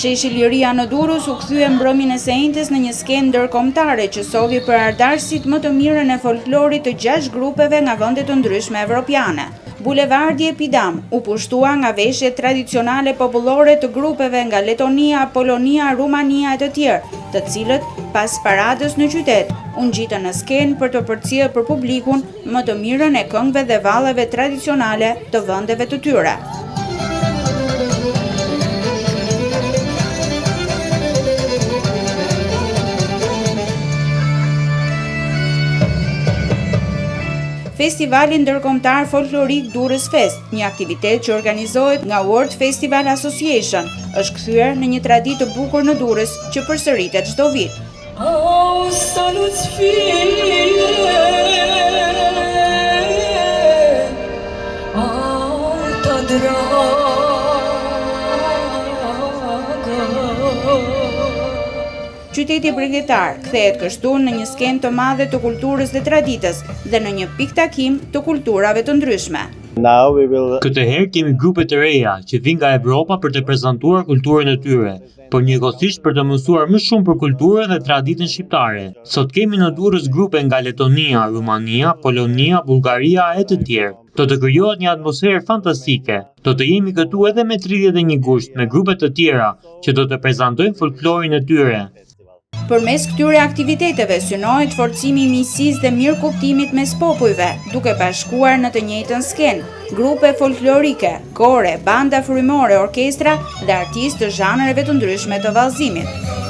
Sheshi Liria në Durrës u kthye mbrëmjen e së njëjtës në një skenë ndërkombëtare që solli për ardarësit më të mirën e folklorit të 6 grupeve nga vende të ndryshme evropiane. Bulevardi Epidam u pushtua nga veshjet tradicionale popullore të grupeve nga Letonia, Polonia, Rumania e të tjerë, të cilët pas paradës në qytet u ngjitën në skenë për të përcjellë për publikun më të mirën e këngëve dhe valleve tradicionale të vendeve të tyre. Festivali ndërkombëtar folklorik Durrës Fest, një aktivitet që organizohet nga World Festival Association, është kthyer në një traditë të bukur në Durrës që përsëritet çdo vit. Qyteti Bregdetar kthehet kështu në një skenë të madhe të kulturës dhe traditës dhe në një pikë takim të kulturave të ndryshme. Këtë herë kemi grupe të reja që vijnë nga Evropa për të prezantuar kulturën e tyre, por njëkohësisht për të mësuar më shumë për kulturën dhe traditën shqiptare. Sot kemi në Durrës grupe nga Letonia, Rumania, Polonia, Bullgaria e të tjerë. Do të krijohet një atmosferë fantastike. Do të jemi këtu edhe me 31 gusht me grupe të tjera që do të prezantojnë folklorin e tyre. Përmes këtyre aktiviteteve synohet forcimi i miqësisë dhe mirëkuptimit mes popujve, duke bashkuar në të njëjtën skenë grupe folklorike, kore, banda frymore, orkestra dhe artistë të zhanreve të ndryshme të vallëzimit.